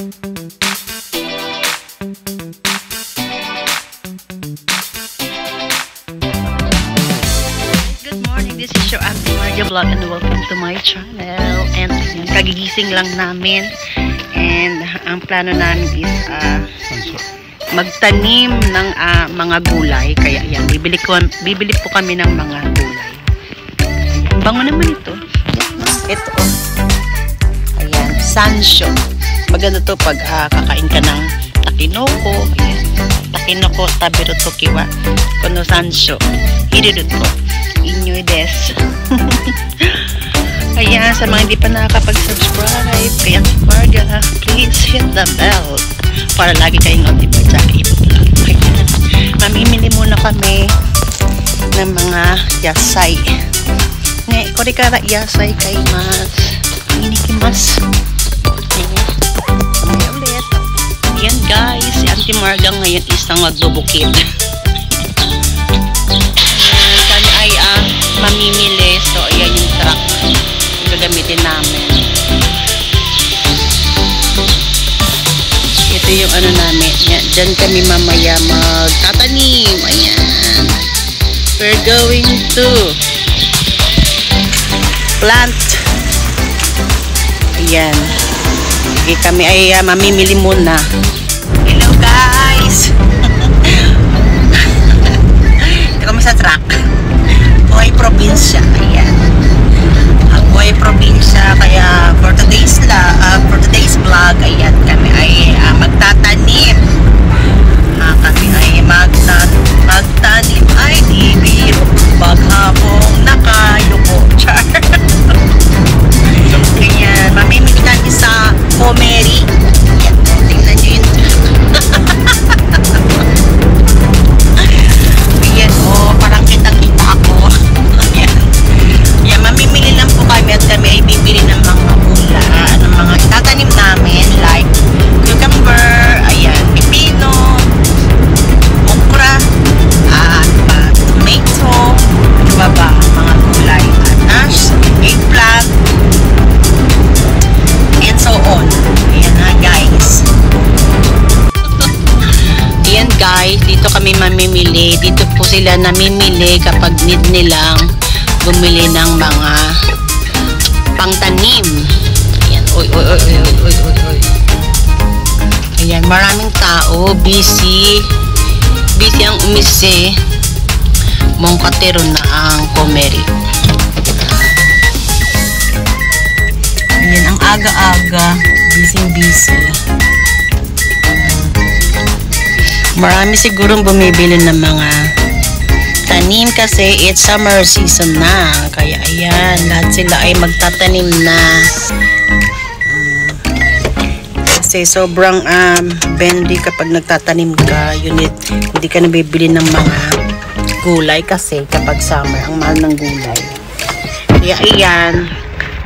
Good morning, this is your Auntie Maria Vlog and welcome to my channel. And kagigising lang namin. And ang plano namin is magtanim ng mga gulay. Kaya yan, bibili po kami ng mga gulay. Ayan, bango naman ito. Ito. Ayan, sansyo. Maganda to pag kakain ka ng takinoko. Ayan. Takinoko, tabiro to kiwa. Kono sansyo. Hirido to. Inyo des. Ayan, sa mga hindi pa nakakapag-subscribe kay Auntie Marga, please hit the bell para lagi kayong updated sa aking vlog. Ayan, mamimili muna kami ng mga yasay. Kore kara yasay kay mas inikimas. Ayan, ulit. Ayan guys, si Auntie Marga ngayon isang magbubukid. Ayan, kami ay mamimili. So, ayan yung truck gagamitin namin. Ito yung ano namin. Diyan kami mamaya magtatanim. Ayan. We're going to plant. Ayan. Okay, kami ay mamimili muna. Hello guys! Ito kami sa truck. Buhay probinsya. Ayan. Ang buhay probinsya. Kaya for today's vlog, ayan, kami ay magtatanim. Kami ay magtanim. Ay, di biro. Paghapong nakayuko. Char. Ayan. Mamimili kami sa Pomeri. Ayan. Tingnan nyo yun. Ayan. Oh, parang kitang-kita ako. Ayan. Ayan. Mamimili lang po kami at kami ay bibili ng mga gula. Ng mga itatanim namin. Like cucumber. Ayan. Pipino. Okra. Tomato. Diba ba? Mga gulay. Anas. Eggplant. And so on. Ayan na guys. Ayan guys. Dito kami mamimili. Dito po sila namimili kapag need nilang bumili ng mga pangtanim. Ayan. Oy. Ayan. Maraming tao. Busy. Busy ang umisi. Mongkatero na ang Pomeri. Ayan. Ang aga-aga. Busy. Marami sigurong bumibili ng mga tanim kasi it's summer season na. Kaya ayan, lahat sila ay magtatanim na. Kasi sobrang bendy kapag nagtatanim ka. Hindi ka nabibili ng mga gulay kasi kapag summer, ang mahal ng gulay. Kaya ayan,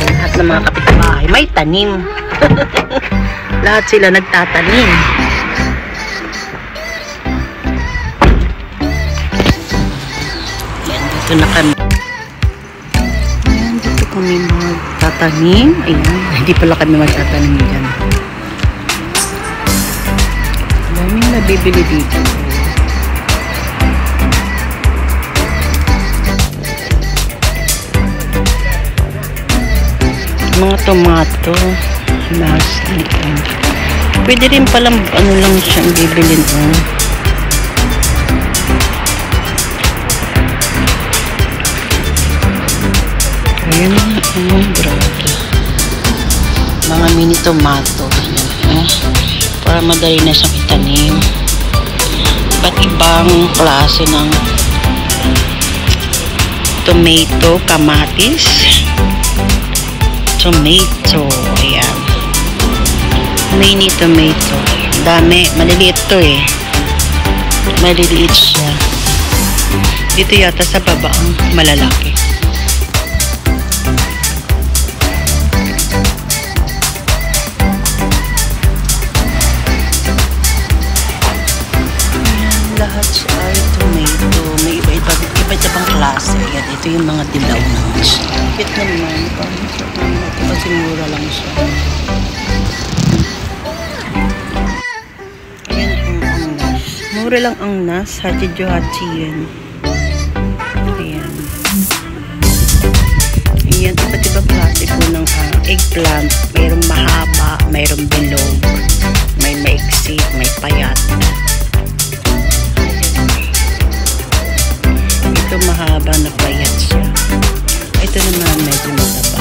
lahat ng mga kapitbahay may tanim. Lahat sila nagtatanim. Dito na kami. Ayan, dito kami magtatanim. Ayan, hindi pala kami magtatanim dyan. Daming nabibili dito. Mga tomato. Pwede rin palang ano lang siyang bibilin. Ayan na, grabe. Mga mini tomato. Ayan, para madali na siyang itanim. Iba't ibang klase ng tomato, kamatis, tomato. Ayan. Mini tomato. Dami. Maliliit to eh. Maliliit siya. Dito yata sa baba ang malalaki. Lahat ay tomato. May iba-ibang klase. Ayan, ito yung mga dilaw na siya. Cute naman. Kasi mura lang siya. mura lang ang nas. Hachijuhachi yan. Ayan. Ayan, iba't ibang klase po ng eggplant. Mayroong mahaba, mayroong bilog, may maiksi, may payat. Ito mahaba na payat siya. Ito naman medyo mataba.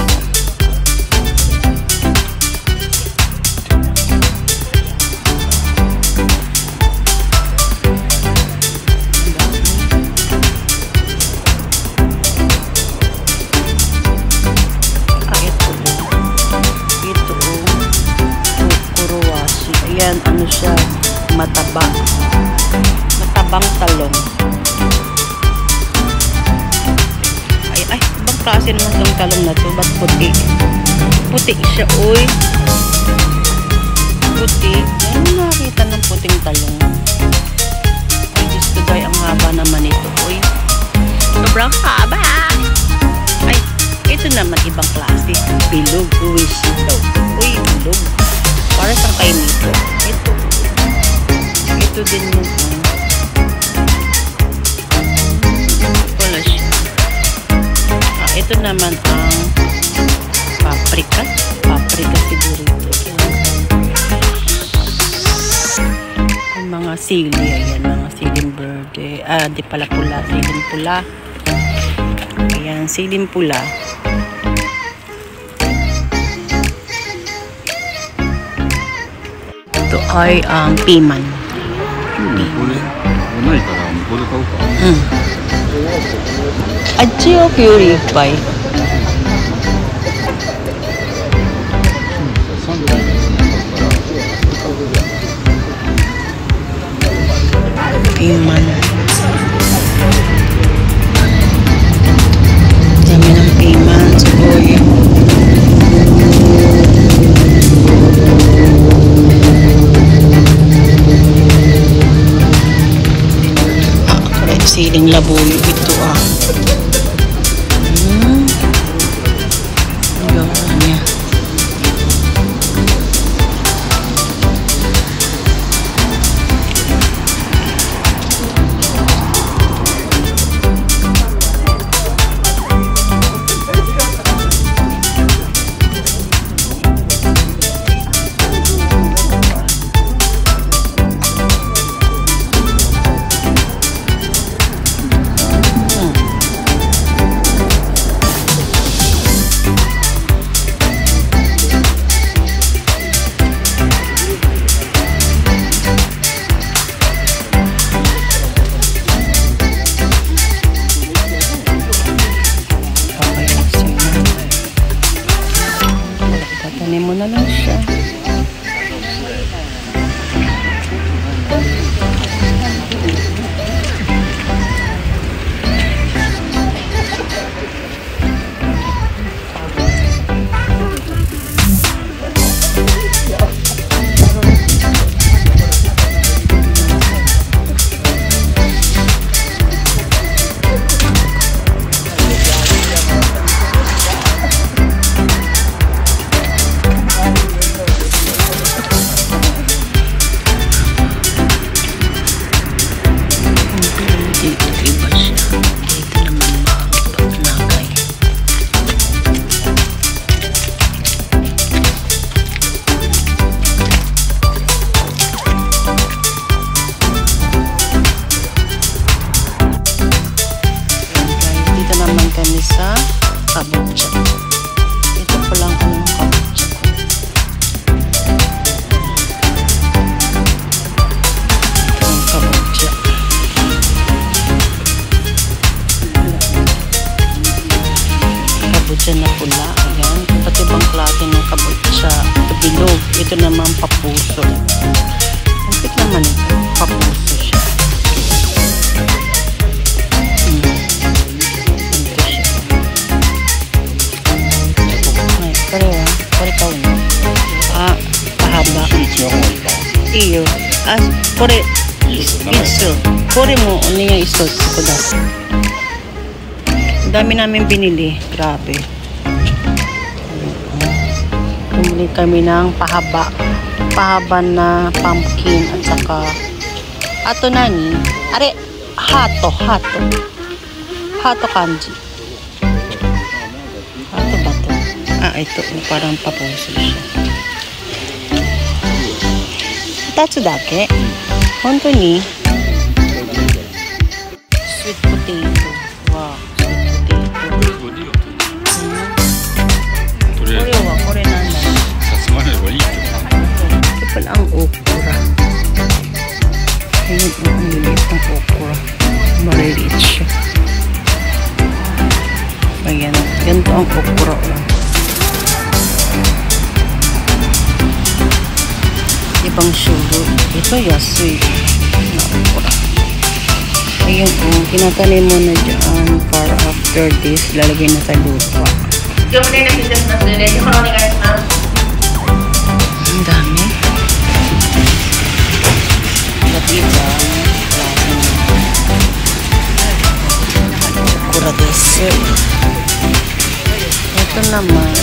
Ayan, ano siya, mataba. Matabang talong. Ay, ibang klase naman itong talong na ito. Ba't puti? Puti siya, uy. Puti. Ano nakakita ng puting talong? Ay, Diyos ko, guys, ang haba naman ito, uy. Sobrang haba. Ay, ito naman ibang klase. Bilog, uy, sito. Uy, bilog. Para sa kayo nito. Ito din yung wala siya. Ito naman ang paprika. Paprika siguro ito. Ang mga sili. Ayan, mga siling verde. Di pala pula. Siling pula. Ayan, siling pula. Ito ay ang piman. Achio purify. Piman. Dami ng piman. Suboy. Siling labuyo ito gawa niya. Tanim mo na lang siya. Sa kabutsa. Ito pa lang ang kabutsa ko. Ito ang kabutsa. Kabutsa na pula. Ayan. Iba't ibang klase ng kabutsa. Ito bilog. Ito naman papuso. Bakit naman ito? Papuso siya. Pahaba. Iyo. Kore, iso. Kore mo, ano yung iso? Ang dami namin binili. Grabe. Bumili kami ng pahaba na pumpkin at saka Ato nani? Are, hato kanji. Hato ba to? Ah, ito. Parang papuso siya. Tatsu dake? Honto ni? Sweet potato. Wow, sweet potato. Kore wa, kore nanda. Ito pala ang okra. Ayun, ang liliit ng okra. Maliliit siya. Ayan, ganito ang okra. Ibang shuru. Ito yasui na okra. Ayun, kinatanim mo na dyan para after this, lalagay na sa lupa. Ang dami. Iba okra dessert. Ito naman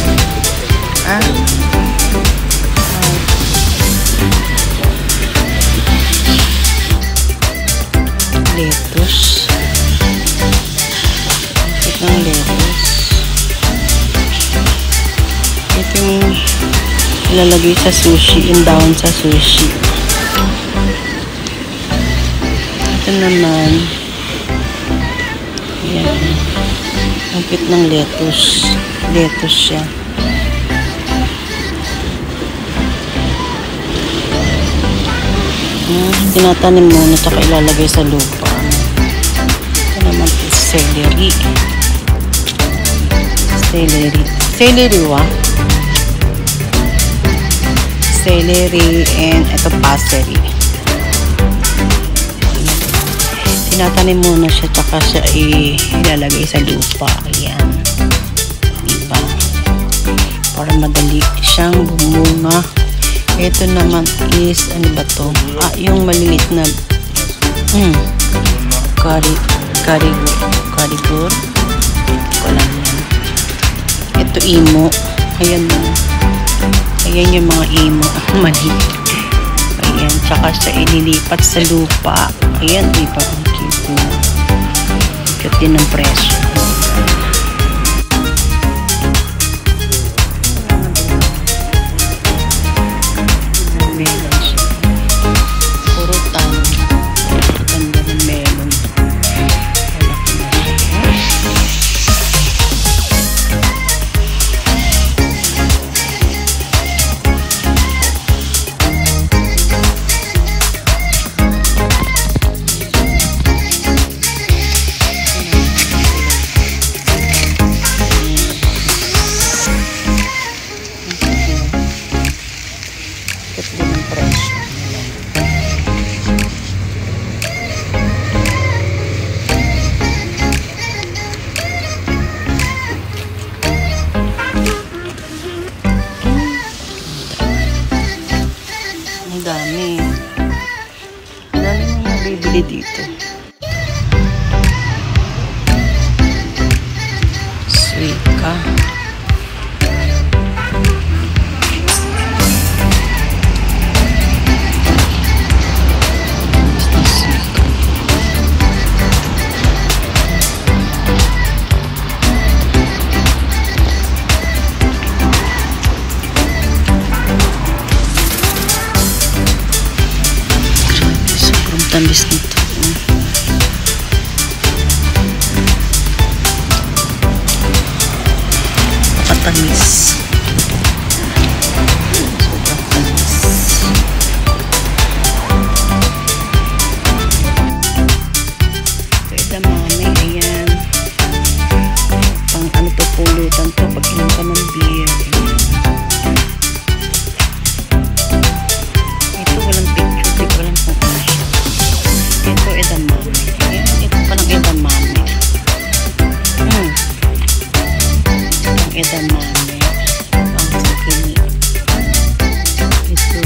lettuce. Ito ng lettuce. Ito yung ilalagay sa sushi, in down sa sushi. Ito naman, ayan, ang cute ng lettuce. Lettuce siya. Tinatanim muna tsaka ilalagay sa lupa. Ito naman is celery. Celery wa? Celery and ito parsley. Tinatanim muna siya tsaka siya ilalagay sa lupa. Ayan. Diba? Para madali siyang bumunga. Ito naman is, ano ba to? Yung malilit na karigur. Ko lang yan. Ito imo. Ayan. Ayan yung mga imo. Maliit. Ayan. Tsaka siya ililipat sa lupa. Ayan, diba? Ang cute na. Cute din ng presyo. Ang dami nang bibili dito. Suika. Tamis nito. Napatamis. Sobrang tamis. Pwede mami, ayan. Pang ano to, pulutan to pag inom ka ng beer. Ito walang picture, di ko alam kung ano siya. Ito edamame. Ito parang edamame. Ang edamame. Ang zucchini. Ito.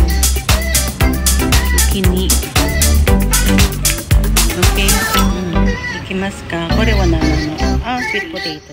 Zucchini. Okay. Ikimasu ka. Kore wa naman no. Sweet potato.